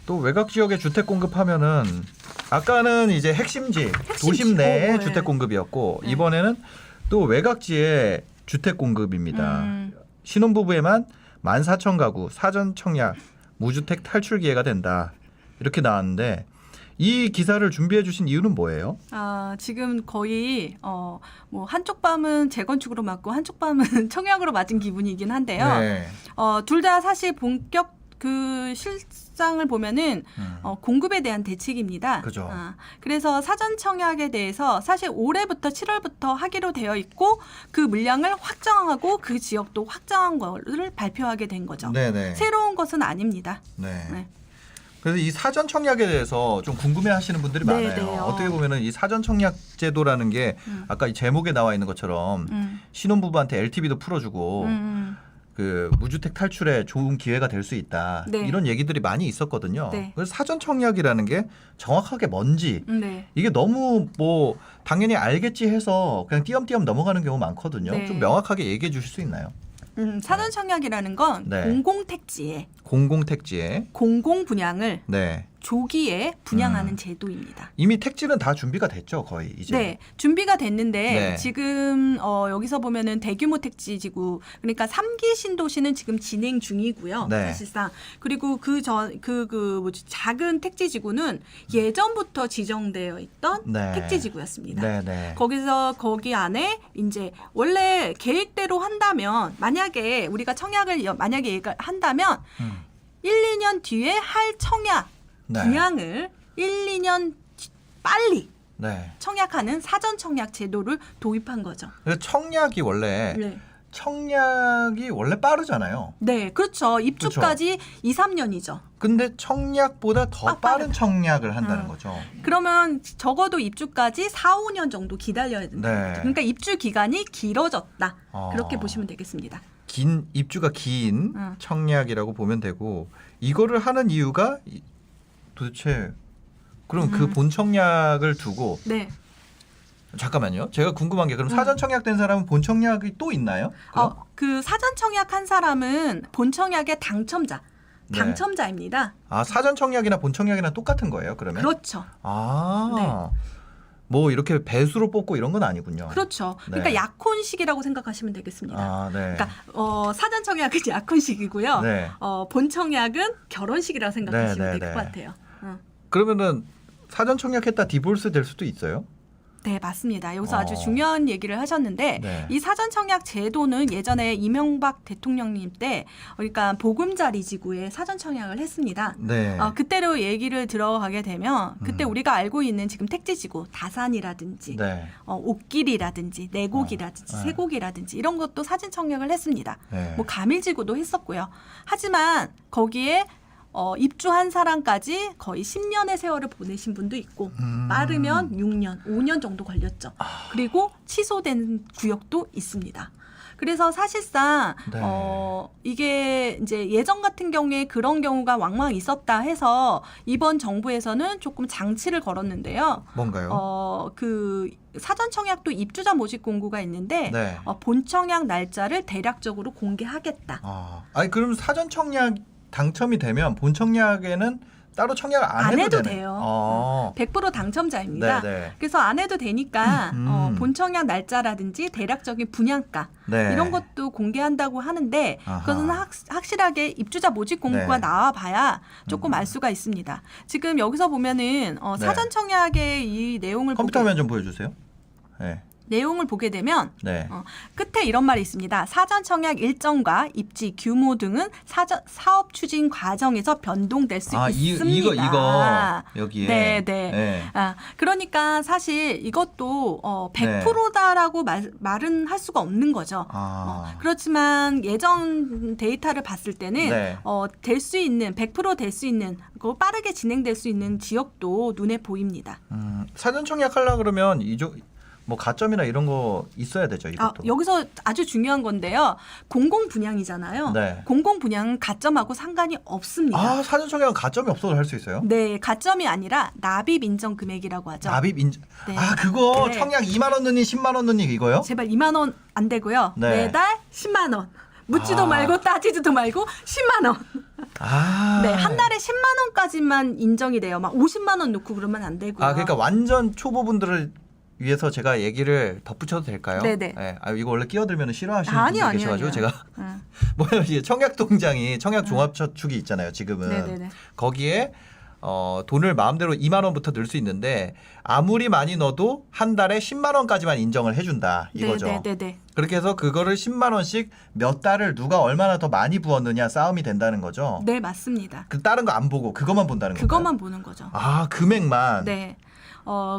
또 외곽 지역에 주택 공급하면은 아까는 이제 핵심지 도심 내 네. 주택 공급이었고 네. 이번에는 또 외곽지의 주택 공급입니다. 신혼부부에만 14,000가구 사전 청약 무주택 탈출 기회가 된다. 이렇게 나왔는데 이 기사를 준비해 주신 이유는 뭐예요? 지금 거의 뭐 한쪽 밤은 재건축으로 맞고 한쪽 밤은 청약으로 맞은 기분이긴 한데요. 네. 둘 다 사실 본격 그 실상을 보면은 공급에 대한 대책입니다. 그죠. 그래서 사전 청약에 대해서 사실 올해부터 7월부터 하기로 되어 있고 그 물량을 확정하고 그 지역도 확정한 거를 발표하게 된 거죠. 네네. 새로운 것은 아닙니다. 네. 네. 그래서 이 사전 청약에 대해서 좀 궁금해하시는 분들이 네, 많아요. 네. 어떻게 보면은 이 사전 청약 제도라는 게 아까 이 제목에 나와 있는 것처럼 신혼부부한테 LTV도 풀어주고 그 무주택 탈출에 좋은 기회가 될 수 있다. 네. 이런 얘기들이 많이 있었거든요. 네. 그래서 사전 청약이라는 게 정확하게 뭔지 네. 이게 너무 뭐 당연히 알겠지 해서 그냥 띄엄띄엄 넘어가는 경우 많거든요. 네. 좀 명확하게 얘기해 주실 수 있나요? 사전 청약이라는 건 네. 공공택지에 공공택지에 공공 분양을 네. 조기에 분양하는 제도입니다. 이미 택지는 다 준비가 됐죠, 거의 이제. 네, 준비가 됐는데 네. 지금 여기서 보면은 대규모 택지 지구 그러니까 3기 신도시는 지금 진행 중이고요. 네. 사실상 그리고 작은 택지 지구는 예전부터 지정되어 있던 네. 택지 지구였습니다. 네네. 거기 안에 이제 원래 계획대로 한다면 만약에 우리가 청약을 만약에 한다면 1, 2년 뒤에 할 청약 네. 분양을 1, 2년 빨리 네. 청약하는 사전 청약 제도를 도입한 거죠. 그래서 청약이 원래 빠르잖아요. 네, 그렇죠. 입주까지 2, 3년이죠. 근데 청약보다 더 빠른 청약을 한다는 거죠. 그러면 적어도 입주까지 4, 5년 정도 기다려야 된다. 네. 그러니까 입주 기간이 길어졌다. 그렇게 보시면 되겠습니다. 입주가 긴 청약이라고 보면 되고 이거를 하는 이유가 도대체 그럼 그 본 청약을 두고 네. 잠깐만요. 제가 궁금한 게 그럼 사전 청약된 사람은 본 청약이 또 있나요? 그 사전 청약한 사람은 본 청약의 당첨자입니다. 사전 청약이나 본 청약이나 똑같은 거예요, 그러면? 그렇죠. 뭐 이렇게 배수로 뽑고 이런 건 아니군요. 그렇죠. 네. 그러니까 약혼식이라고 생각하시면 되겠습니다. 네. 그러니까 사전 청약은 약혼식이고요. 네. 본 청약은 결혼식이라고 생각하시면 될 것 같아요. 그러면은 사전 청약했다 디볼스 될 수도 있어요? 네, 맞습니다. 여기서 아주 중요한 얘기를 하셨는데 네. 이 사전 청약 제도는 예전에 이명박 대통령님 때 그러니까 보금자리 지구에 사전 청약을 했습니다. 네. 그때로 얘기를 들어가게 되면 그때 우리가 알고 있는 지금 택지 지구 다산이라든지 네. 옥길이라든지 내곡이라든지 세곡이라든지 이런 것도 사전 청약을 했습니다. 네. 뭐 가밀지구도 했었고요. 하지만 거기에 입주한 사람까지 거의 10년의 세월을 보내신 분도 있고 빠르면 6년, 5년 정도 걸렸죠. 그리고 취소된 구역도 있습니다. 그래서 사실상 네. 이게 이제 예전 같은 경우에 그런 경우가 왕왕 있었다 해서 이번 정부에서는 조금 장치를 걸었는데요. 뭔가요? 그 사전 청약도 입주자 모집 공고가 있는데 네. 본 청약 날짜를 대략적으로 공개하겠다. 아니 그럼 사전 청약 당첨이 되면 본 청약에는 따로 청약을 안 해도 돼요. 100% 당첨자입니다. 네네. 그래서 안 해도 되니까 본 청약 날짜라든지 대략적인 분양가 네. 이런 것도 공개한다고 하는데 그것은 확실하게 입주자 모집 공고가 네. 나와봐야 조금 알 수가 있습니다. 지금 여기서 보면은 사전 청약의 이 내용을 컴퓨터 화면 좀 보여주세요. 네. 내용을 보게 되면 네. 끝에 이런 말이 있습니다. 사전 청약 일정과 입지 규모 등은 사업 추진 과정에서 변동될 수 있습니다. 이거 여기에. 네. 그러니까 사실 이것도 100%다라고 말은 할 수가 없는 거죠. 그렇지만 예전 데이터를 봤을 때는 될 수 있는 100% 될 수 있는 빠르게 진행될 수 있는 지역도 눈에 보입니다. 사전 청약하려고 그러면 뭐 가점이나 이런 거 있어야 되죠, 이것도. 여기서 아주 중요한 건데요. 공공 분양이잖아요. 네. 공공 분양은 가점하고 상관이 없습니다. 사전 청약은 가점이 없어도 할 수 있어요? 네, 가점이 아니라 납입 인정 금액이라고 하죠. 납입 인정. 네. 그거 네. 청약 2만 원 넣니 10만 원 넣니 이거요? 제발 2만 원 안 되고요. 네. 매달 10만 원. 묻지도 말고 따지지도 말고 10만 원. 네, 한 달에 10만 원까지만 인정이 돼요. 막 50만 원 넣고 그러면 안 되고요. 그러니까 완전 초보분들을 위해서 제가 얘기를 덧붙여도 될까요? 네네. 네. 이거 원래 끼어들면 싫어하시는 아니요, 분들 계셔가지고 제가 뭐냐면 이제 청약통장이 청약종합저축이 있잖아요. 지금은 네네네. 거기에 돈을 마음대로 2만 원부터 넣을 수 있는데 아무리 많이 넣어도 한 달에 10만 원까지만 인정을 해준다 이거죠. 네네네. 그렇게 해서 그거를 10만 원씩 몇 달을 누가 얼마나 더 많이 부었느냐 싸움이 된다는 거죠. 네, 맞습니다. 그 다른 거 안 보고 그것만 본다는 거예요. 그것만 보는 거죠. 금액만. 네.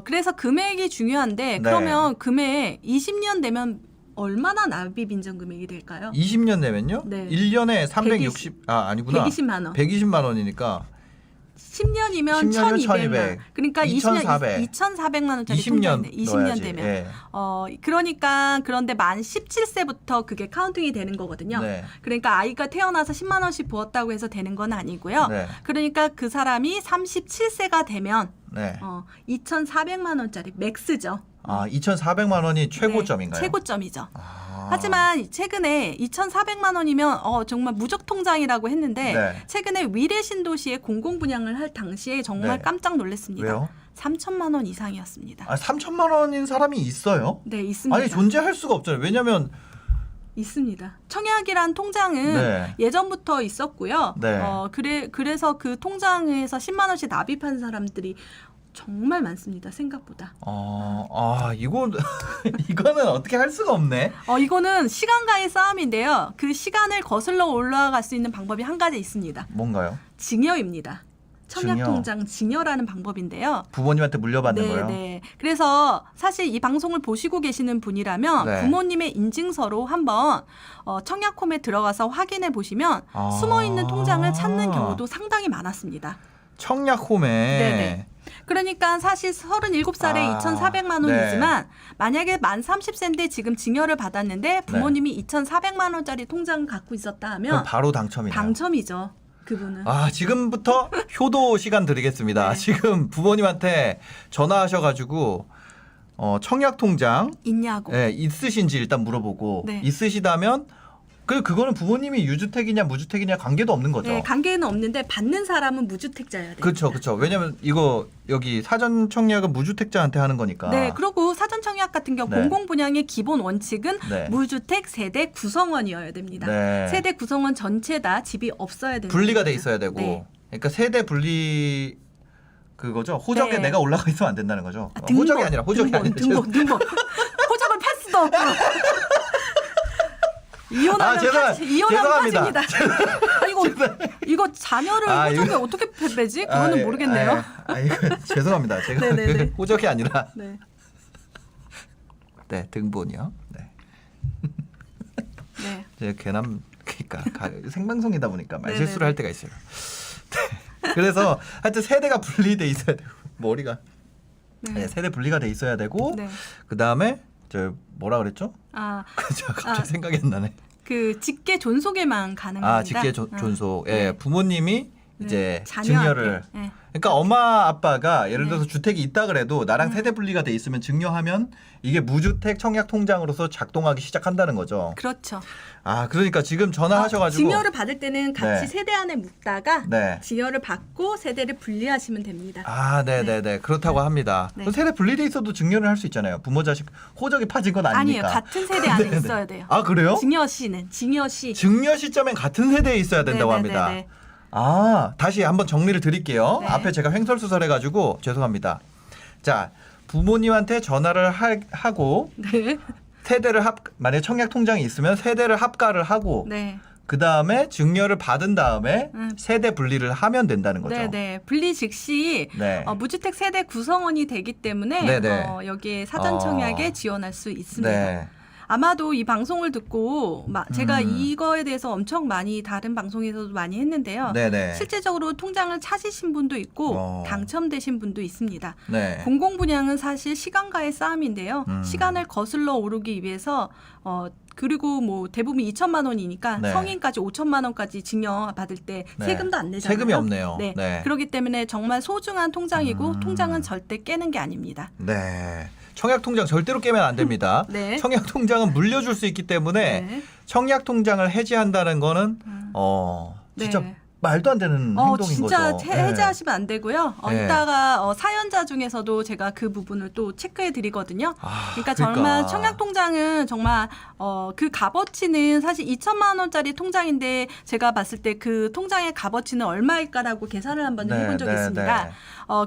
그래서 금액이 중요한데 그러면 금액 20년 되면 얼마나 납입 인정 금액이 될까요? 20년 내면요? 네. 1년에 360 아니구나. 120만 원. 120만 원이니까 10년이면 1,200만. 그러니까 2,400. 2,400만 원짜리 20년 통장인데 20년 넣어야지. 되면. 예. 그러니까 그런데 만 17세부터 그게 카운팅이 되는 거거든요. 네. 그러니까 아이가 태어나서 10만 원씩 부었다고 해서 되는 건 아니고요. 네. 그러니까 그 사람이 37세가 되면 네. 2,400만 원짜리 맥스죠. 2,400만 원이 최고점인가요? 네, 최고점이죠. 하지만 최근에 2,400만 원이면 정말 무적 통장이라고 했는데 네. 최근에 위례 신도시에 공공 분양을 할 당시에 정말 네. 깜짝 놀랐습니다. 왜요? 3천만 원 이상이었습니다. 3천만 원인 사람이 있어요? 네, 있습니다. 아니 존재할 수가 없잖아요. 왜냐면 있습니다. 청약이란 통장은 네. 예전부터 있었고요. 네. 그래서 그 통장에서 10만 원씩 납입한 사람들이 정말 많습니다. 생각보다. 이거는 어떻게 할 수가 없네. 이거는 시간과의 싸움인데요. 그 시간을 거슬러 올라갈 수 있는 방법이 한 가지 있습니다. 뭔가요? 증여입니다. 청약통장 증여라는 방법인데요. 부모님한테 물려받는 거요? 네. 그래서 사실 이 방송을 보시고 계시는 분이라면 네. 부모님의 인증서로 한번 청약홈에 들어가서 확인해 보시면 숨어 있는 통장을 찾는 경우도 상당히 많았습니다. 청약홈에. 네네. 그러니까 사실 37살에 2,400만 원이지만 네. 만약에 만 30세인데 지금 증여를 받았는데 부모님이 2,400만 원짜리 통장을 갖고 있었다 하면 그럼 바로 당첨이네요. 당첨이죠. 그분은. 지금부터 효도 시간 드리겠습니다. 네. 지금 부모님한테 전화하셔가지고 청약통장 있냐고. 네, 있으신지 일단 물어보고 네. 있으시다면 그거는 부모님이 유주택이냐 무주택이냐 관계도 없는 거죠. 네, 관계는 없는데 받는 사람은 무주택자여야 돼요. 그렇죠, 그렇죠. 왜냐하면 이거 여기 사전 청약은 무주택자한테 하는 거니까. 네, 그리고 사전 청약 같은 경우 네. 공공 분양의 기본 원칙은 네. 무주택 세대 구성원이어야 됩니다. 네. 세대 구성원 전체 다 집이 없어야 됩니다. 분리가 돼 있어야 되고. 네. 그러니까 세대 분리 그거죠. 호적에 네. 내가 올라가 있으면 안 된다는 거죠. 등본, 호적이 아니라 등본. 호적을 팔 수도 없고. 이혼하면 죄송합니다. 파집니다. 이거 자녀를 호적에 어떻게 빼지? 그거는 모르겠네요. 이거 죄송합니다. 제가 네네네. 호적이 아니라 네. 네, 등본이요. 네. 네. 제가 괜한 그러니까 생방송이다 보니까 말 네네네. 실수를 할 때가 있어요. 네. 그래서 하여튼 세대가 분리돼 있어야 되고 머리가 네. 세대 분리가 돼 있어야 되고 네. 그다음에 저 뭐라 그랬죠? 갑자기 생각이 안 나네. 그 직계 존속에만 가능합니다. 직계 존속. 네. 예, 부모님이 이제 자녀한테. 증여를. 네. 그러니까 엄마 아빠가 예를 네. 들어서 주택이 있다 그래도 나랑 세대 분리가 돼 있으면 증여하면 이게 무주택 청약 통장으로서 작동하기 시작한다는 거죠. 그렇죠. 그러니까 지금 전화하셔가지고 증여를 받을 때는 같이 네. 세대 안에 묻다가 네. 증여를 받고 세대를 분리하시면 됩니다. 네네네. 그렇다고 합니다. 네. 그럼 세대 분리돼 있어도 증여를 할 수 있잖아요. 부모 자식 호적이 파진 건 아니에요. 아니니까. 같은 세대 안에 네네. 있어야 돼요. 그래요? 증여시. 증여 시점엔 같은 세대에 있어야 된다고 네네네네. 합니다. 다시 한번 정리를 드릴게요. 네. 앞에 제가 횡설수설해가지고 죄송합니다. 자, 부모님한테 전화를 하고 네. 세대를 만약에 청약 통장이 있으면 세대를 합가를 하고 네. 그 다음에 증여를 받은 다음에 세대 분리를 하면 된다는 거죠. 네네. 분리 즉시 네. 무주택 세대 구성원이 되기 때문에 네네. 여기에 사전 청약에 지원할 수 있습니다. 네. 아마도 이 방송을 듣고 제가 이거에 대해서 엄청 많이 다른 방송에서도 많이 했는데요. 네네. 실제적으로 통장을 찾으신 분도 있고 당첨되신 분도 있습니다. 네. 공공 분양은 사실 시간과의 싸움인데요. 시간을 거슬러 오르기 위해서 그리고 뭐 대부분 2천만 원이니까 네. 성인까지 5천만 원까지 증여 받을 때 네. 세금도 안 내잖아요. 세금이 없네요. 네. 네. 그렇기 때문에 정말 소중한 통장이고 통장은 절대 깨는 게 아닙니다. 네. 청약 통장 절대로 깨면 안 됩니다. 네. 청약 통장은 물려줄 수 있기 때문에 네. 청약 통장을 해지한다는 거는 진짜 네. 말도 안 되는 행동인 진짜 거죠. 해제하시면 안 되고요. 네. 이따가 사연자 중에서도 제가 그 부분을 또 체크해 드리거든요. 그러니까 정말 청약통장은 정말 그 값어치는 사실 2천만 원짜리 통장인데 제가 봤을 때 그 통장의 값어치는 얼마일까라고 계산을 한번 해본 적이 있습니다.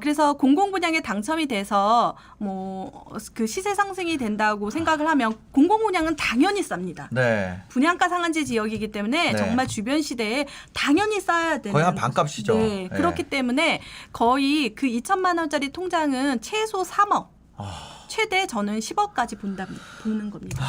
그래서 공공분양에 당첨이 돼서 뭐 그 시세 상승이 된다고 생각을 하면 공공분양은 당연히 쌉니다. 네. 분양가 상한제 지역이기 때문에 네. 정말 주변 시대에 당연히 싸야 되는 거의 한 반값이죠. 네, 그렇기 때문에 거의 그 2천만 원짜리 통장은 최소 3억, 최대 저는 10억까지 보는 겁니다.